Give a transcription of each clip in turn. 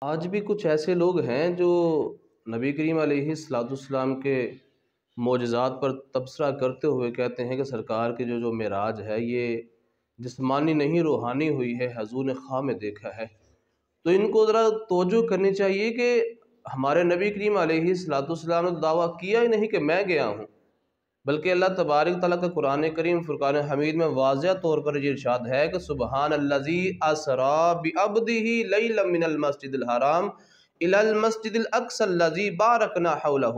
آج بھی کچھ ایسے لوگ ہیں جو نبی کریم علیہ الصلوۃ والسلام کے معجزات پر تبصرہ کرتے ہوئے کہتے ہیں کہ سرکار کے جو معراج ہے یہ جسمانی نہیں روحانی ہوئی ہے، حضور نے خواب میں دیکھا ہے۔ تو ان کو ذرا توجہ کرنی چاہیے کہ ہمارے نبی کریم علیہ الصلوۃ والسلام نے دعویٰ کیا ہی نہیں کہ میں گیا ہوں، بلکہ اللہ تبارک تعالیٰ کا قرآن کریم فرقان حمید میں واضح طور پر یہ ارشاد ہے کہ سبحان الذی اسری بعبدہ لیلا من المسجد الحرام الی المسجد الاقصی الذی بارکنا حولہ۔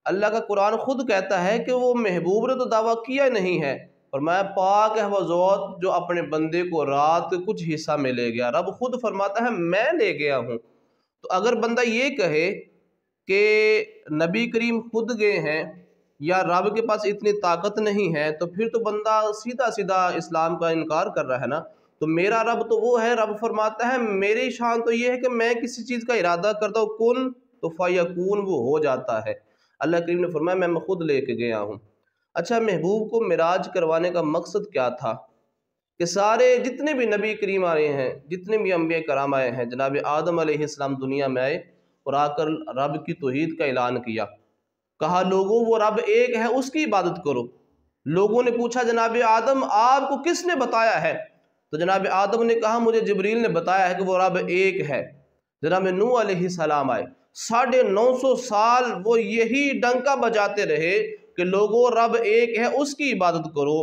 اللہ کا قرآن خود کہتا ہے کہ وہ محبوب نے تو دعویٰ کیا نہیں ہے، فرمایا پاک ہے وہ ذات جو اپنے بندے کو رات کے کچھ حصہ میں لے گیا۔ رب خود فرماتا ہے میں لے گیا ہوں۔ تو اگر بندہ یہ کہے کہ نبی کریم خود گئے ہیں یا رب کے پاس اتنی طاقت نہیں ہے، تو پھر تو بندہ سیدھا سیدھا اسلام کا انکار کر رہا ہے نا۔ تو میرا رب تو وہ ہے، رب فرماتا ہے میری شان تو یہ ہے کہ میں کسی چیز کا ارادہ کرتا ہوں کن تو فیکون، وہ ہو جاتا ہے۔ اللہ کریم نے فرمایا میں خود لے کے گیا ہوں۔ اچھا، محبوب کو معراج کروانے کا مقصد کیا تھا؟ کہ سارے جتنے بھی نبی کریم آئے ہیں، جتنے بھی انبیاء کرام آئے ہیں، جناب آدم علیہ السلام دنیا میں آئے اور آ کر رب کی توحید کا اعلان کیا، کہا لوگوں وہ رب ایک ہے اس کی عبادت کرو۔ لوگوں نے پوچھا جناب آدم آپ کو کس نے بتایا ہے؟ تو جناب آدم نے کہا مجھے جبریل نے بتایا ہے کہ وہ رب ایک ہے۔ جناب نوح علیہ السلام آئے، 950 سال وہ یہی ڈنکا بجاتے رہے کہ لوگوں رب ایک ہے اس کی عبادت کرو۔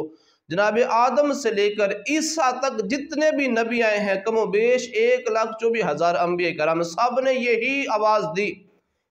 جناب آدم سے لے کر عیسیٰ تک جتنے بھی نبی آئے ہیں کم و بیش 1,24,000 انبیاء کرام، سب نے یہی آواز دی،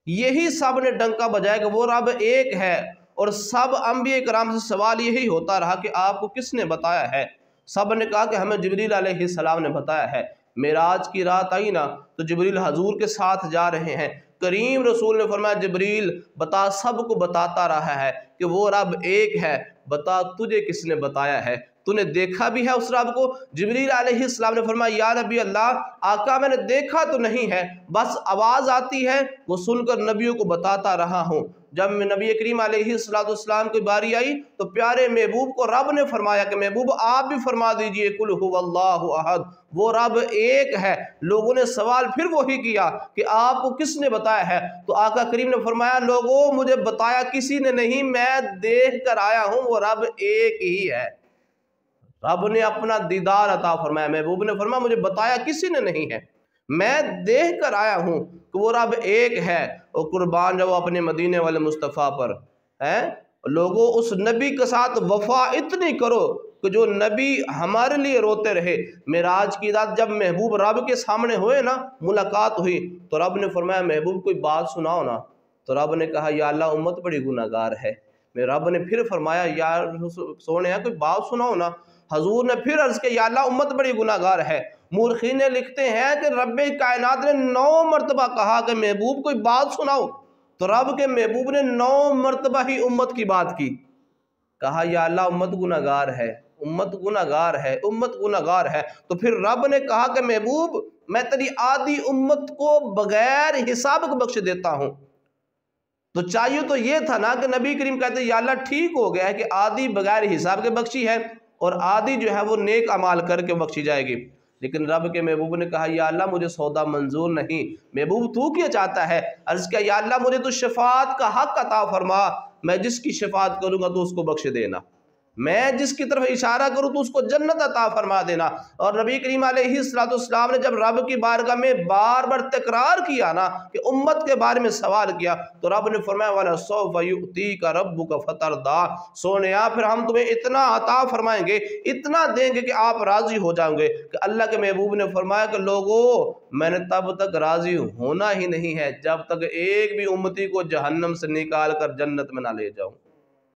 یہی سب نے ڈنکا بجایا کہ وہ رب ایک ہے۔ اور سب انبیاء کرام سے سوال یہی ہوتا رہا کہ آپ کو کس نے بتایا ہے؟ سب نے کہا کہ ہمیں جبریل علیہ السلام نے بتایا ہے۔ معراج کی رات آئی نا تو جبریل حضور کے ساتھ جا رہے ہیں، کریم رسول نے فرمایا جبریل بتا، سب کو بتاتا رہا ہے کہ وہ رب ایک ہے، بتا تجھے کس نے بتایا ہے؟ تو نے دیکھا بھی ہے اس رب کو؟ جبریل علیہ السلام نے فرمایا یا نبی اللہ آقا میں نے دیکھا تو نہیں ہے، بس آواز آتی ہے وہ سن کر نبیوں کو بتاتا رہا ہوں۔ جب نبی کریم علیہ السلام کی باری آئی تو پیارے محبوب کو رب نے فرمایا کہ محبوب آپ بھی فرما دیجئے قل هو اللہ احد، وہ رب ایک ہے۔ لوگوں نے سوال پھر وہی کیا کہ آپ کو کس نے بتایا ہے؟ تو آقا کریم نے فرمایا لوگوں مجھے بتایا کسی نے نہیں، میں دیکھ کر آیا ہوں، وہ رب ایک ہی ہے۔ رب نے اپنا دیدار عطا فرمایا، محبوب نے فرمایا مجھے بتایا کسی نے نہیں ہے، میں دیکھ کر آیا ہوں کہ وہ رب ایک ہے۔ اور قربان جاؤ اپنے مدینے والے مصطفیٰ پر، لوگوں اس نبی کے ساتھ وفا اتنی کرو کہ جو نبی ہمارے لیے روتے رہے۔ معراج کی رات جب محبوب رب کے سامنے ہوئے نا، ملاقات ہوئی تو رب نے فرمایا محبوب کوئی بات سناؤ نا۔ تو رب نے کہا یا اللہ امت بڑی گناہ گار ہے۔ رب نے پھر فرمایا یا سونے کوئی بات سناؤ نا۔ حضور نے پھر عرض کیا یا اللہ امت بڑی گناہ گار ہے۔ مورخین لکھتے ہیں کہ رب کائنات نے 9 مرتبہ کہا کہ محبوب کوئی بات سناؤ، تو رب کے محبوب نے 9 مرتبہ ہی امت کی بات کی، کہا یا اللہ امت گناہ گار ہے، امت گناہ گار ہے، امت گناہ گار ہے۔ تو پھر رب نے کہا کہ محبوب میں تیری آدھی امت کو بغیر حساب کے بخش دیتا ہوں۔ تو چاہیے تو یہ تھا نا کہ نبی کریم کہتے یا اللہ ٹھیک ہو گیا ہے کہ آدھی بغیر حساب کے بخشی ہے اور آدھی جو ہے وہ نیک اعمال کر کے بخشی جائے گی۔ لیکن رب کے محبوب نے کہا یا اللہ مجھے سودا منظور نہیں۔ محبوب تو کیا چاہتا ہے؟ عرض کیا یا اللہ مجھے تو شفاعت کا حق عطا فرما، میں جس کی شفاعت کروں گا تو اس کو بخش دینا، میں جس کی طرف اشارہ کروں تو اس کو جنت عطا فرما دینا۔ اور نبی کریم علیہ السلام نے جب رب کی بارگاہ میں بار بار تکرار کیا نا کہ امت کے بارے میں سوال کیا تو رب نے فرمایا وَلَسَوْفَ يُؤْتِيكَ رَبُّكَ فَتَرْضَىٰ، سونیا پھر ہم تمہیں اتنا عطا فرمائیں گے، اتنا دیں گے کہ آپ راضی ہو جائیں گے۔ کہ اللہ کے محبوب نے فرمایا کہ لوگوں میں نے تب تک راضی ہونا ہی نہیں ہے جب تک ایک بھی امتی کو جہنم سے نکال کر جنت میں نہ لے جاؤں۔